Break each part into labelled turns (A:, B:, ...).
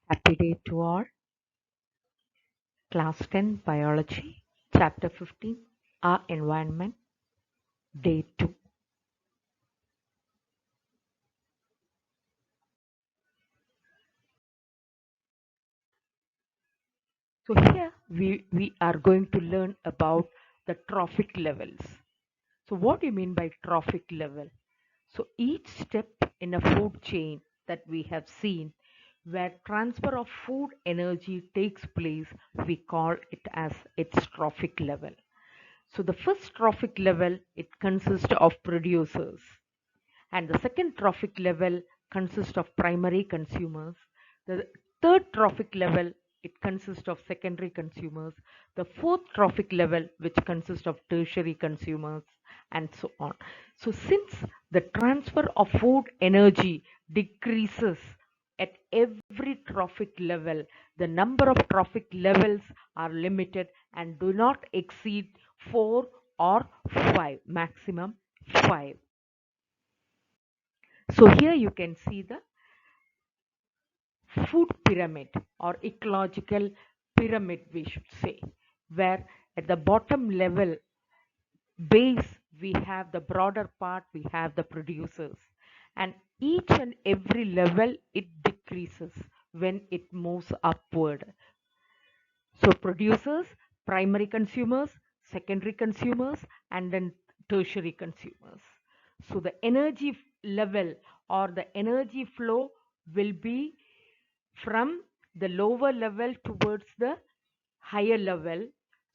A: Happy day to all. Class 10 Biology, Chapter 15, Our Environment, Day 2. So here we are going to learn about the trophic levels. So what do you mean by trophic level? So each step in a food chain that we have seen where transfer of food energy takes place, we call it as its trophic level. So the first trophic level, it consists of producers, and the second trophic level consists of primary consumers. The third trophic level, it consists of secondary consumers. The fourth trophic level, which consists of tertiary consumers, and so on. So since the transfer of food energy decreases at every trophic level, the number of trophic levels are limited and do not exceed 4 or 5, maximum 5. So here you can see the food pyramid or ecological pyramid, we should say, where at the bottom level base we have the broader part, we have the producers, and each and every level it decreases when it moves upward. So producers, primary consumers, secondary consumers, and then tertiary consumers. So the energy level or the energy flow will be from the lower level towards the higher level.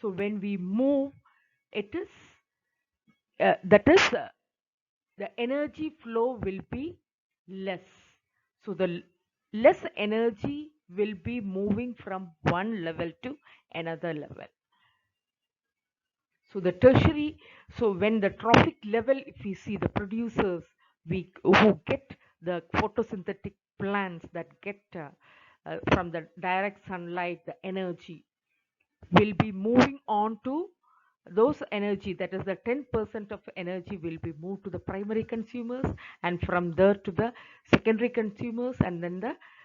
A: So when we move, it is that is the energy flow will be less. So the less energy will be moving from one level to another level. So the tertiary, so when the trophic level, if we see the producers, we who get the photosynthetic plants that get from the direct sunlight, the energy will be moving on to those energy, that is the 10% of energy will be moved to the primary consumers, and from there to the secondary consumers, and then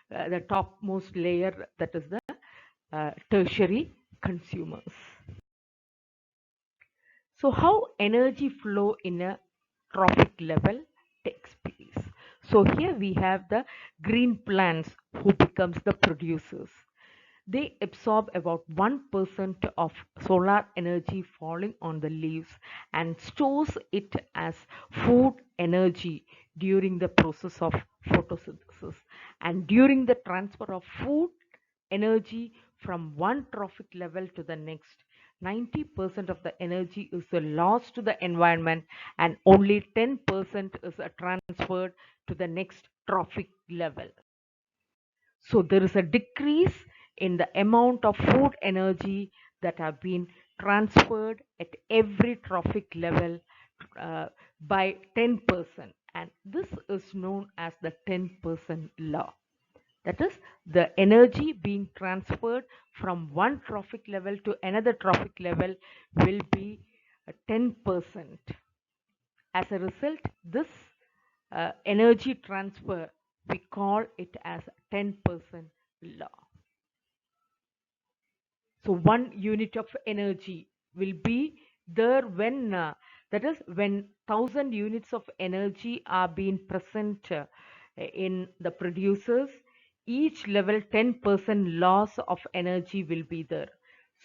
A: the topmost layer, that is the tertiary consumers. So how energy flow in a trophic level takes place. So here we have the green plants who becomes the producers. They absorb about 1% of solar energy falling on the leaves and stores it as food energy during the process of photosynthesis. And during the transfer of food energy from one trophic level to the next, 90% of the energy is lost to the environment and only 10% is transferred to the next trophic level. So there is a decrease in the amount of food energy that have been transferred at every trophic level by 10%, and this is known as the 10% law. That is, the energy being transferred from one trophic level to another trophic level will be 10%. As a result, this energy transfer, we call it as 10% law. So 1 unit of energy will be there when that is when 1,000 units of energy are being present in the producers. Each level 10% loss of energy will be there.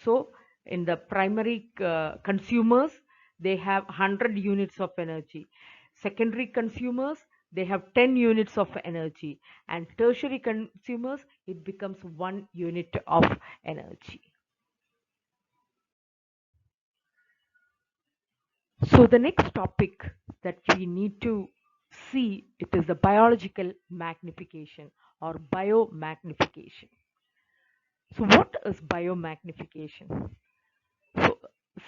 A: So in the primary consumers, they have 100 units of energy. Secondary consumers, they have 10 units of energy, and tertiary consumers, it becomes 1 unit of energy. So the next topic that we need to see, it is the biological magnification or biomagnification. So what is biomagnification? So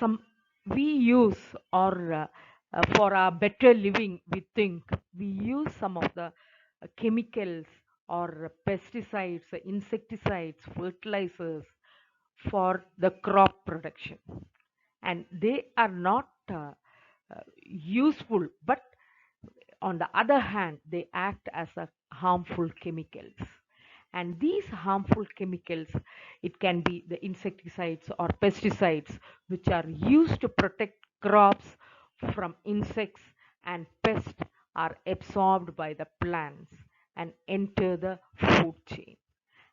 A: some we use, or for our better living, we think we use some of the chemicals or pesticides, insecticides, fertilizers for the crop production, and they are not useful, but on the other hand they act as a harmful chemicals. And these harmful chemicals, it can be the insecticides or pesticides, which are used to protect crops from insects and pests, are absorbed by the plants and enter the food chain.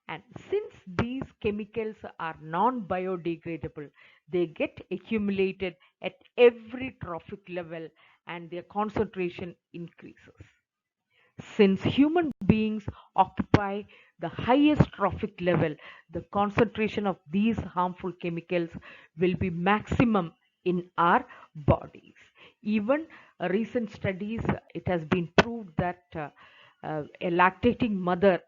A: And since these chemicals are non biodegradable, they get accumulated at every trophic level and their concentration increases. Since human beings occupy the highest trophic level, the concentration of these harmful chemicals will be maximum in our bodies. Even recent studies, it has been proved that a lactating mother,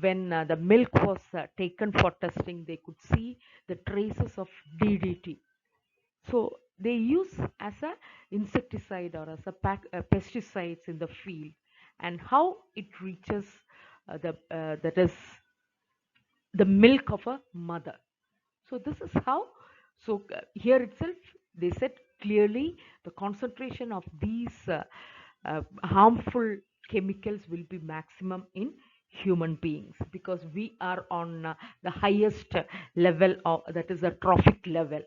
A: when the milk was taken for testing, they could see the traces of DDT. So they use as a insecticide or as a pesticides in the field, and how it reaches the that is the milk of a mother. So this is how. So here itself they said clearly the concentration of these harmful chemicals will be maximum in human beings, because we are on the highest level of, that is a trophic level.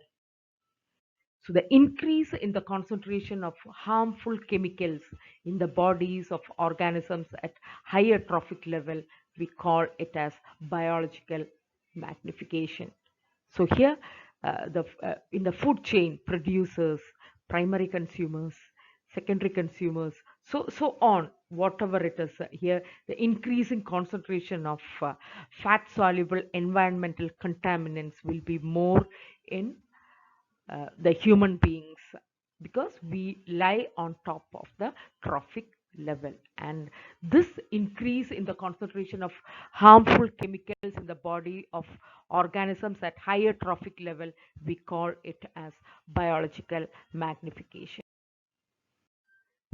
A: So the increase in the concentration of harmful chemicals in the bodies of organisms at higher trophic level, we call it as biological magnification. So here, in the food chain, producers, primary consumers, secondary consumers, so on, whatever it is here, the increasing concentration of fat soluble environmental contaminants will be more in the human beings, because we lie on top of the trophic level. And this increase in the concentration of harmful chemicals in the body of organisms at higher trophic level, we call it as biological magnification.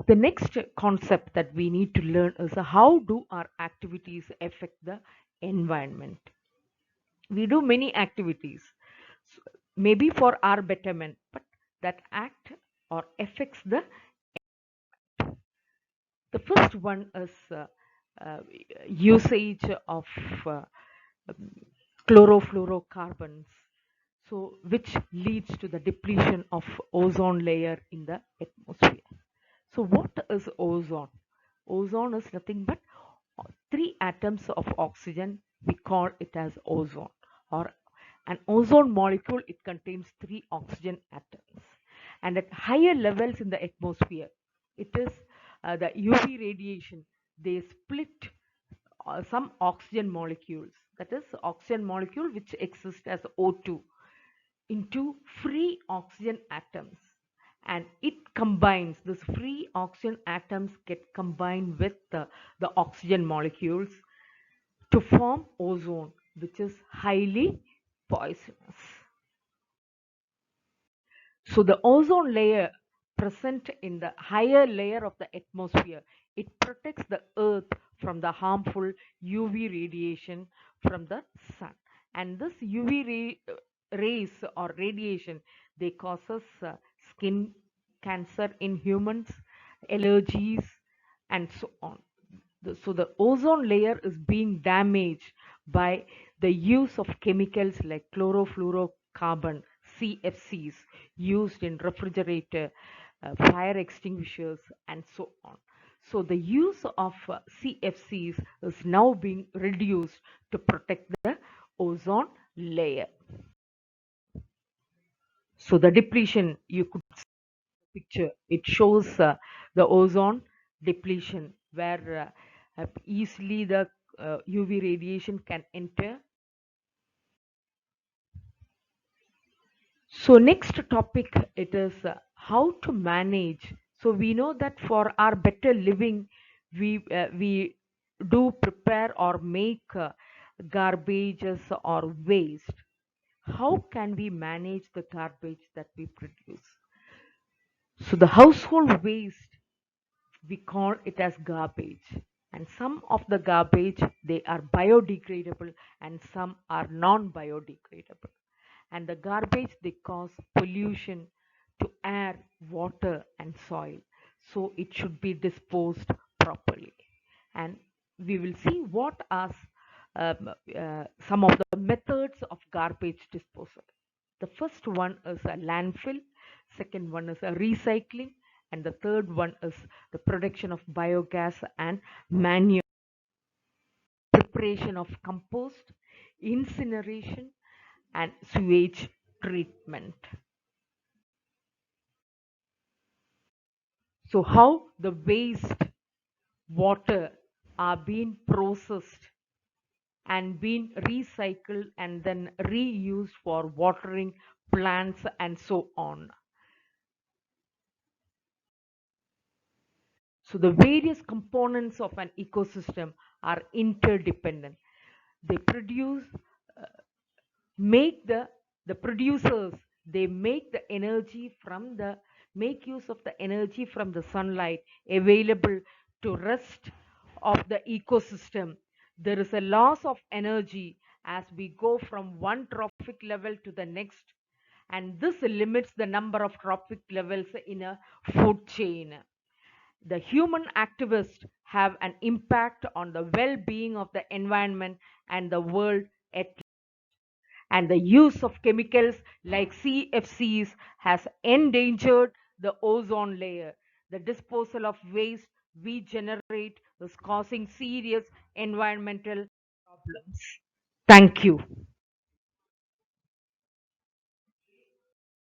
A: The next concept that we need to learn is how do our activities affect the environment. We do many activities, maybe for our betterment, but that act or affects the first one is uh, usage of uh, um, chlorofluorocarbons, so which leads to the depletion of ozone layer in the atmosphere. So what is ozone? Ozone is nothing but three atoms of oxygen. We call it as ozone, or an ozone molecule. It contains three oxygen atoms, and at higher levels in the atmosphere, it is the UV radiation. They split some oxygen molecules, that is oxygen molecule which exists as O2, into free oxygen atoms, and it combines, this free oxygen atoms get combined with the oxygen molecules to form ozone, which is highly poisonous. So the ozone layer present in the higher layer of the atmosphere, it protects the earth from the harmful UV radiation from the sun. And this UV rays or radiation, they causes skin cancer in humans, allergies, and so on. So the ozone layer is being damaged by the use of chemicals like chlorofluorocarbon, CFCs, used in refrigerator, fire extinguishers, and so on. So the use of CFCs is now being reduced to protect the ozone layer. So the depletion, you could picture, it shows the ozone depletion, where easily the UV radiation can enter. So next topic, it is how to manage. So we know that for our better living, we do prepare or make garbages or waste. How can we manage the garbage that we produce? So the household waste, we call it as garbage, and some of the garbage, they are biodegradable and some are non biodegradable. And the garbage, they cause pollution to air, water, and soil, so it should be disposed properly. And we will see what are some of the methods of garbage disposal. The first one is a landfill, second one is a recycling, and the third one is the production of biogas and manure, preparation of compost, incineration, and sewage treatment. So, how the waste water are being processed and being recycled and then reused for watering plants and so on. So the various components of an ecosystem are interdependent. They produce, make the producers, they make the energy from the make use of the energy from the sunlight available to rest of the ecosystem. There is a loss of energy as we go from one trophic level to the next, and this limits the number of trophic levels in a food chain. The human activists have an impact on the well-being of the environment and the world at, and the use of chemicals like CFCs has endangered the ozone layer. The disposal of waste we generate is causing serious environmental problems. Thank you.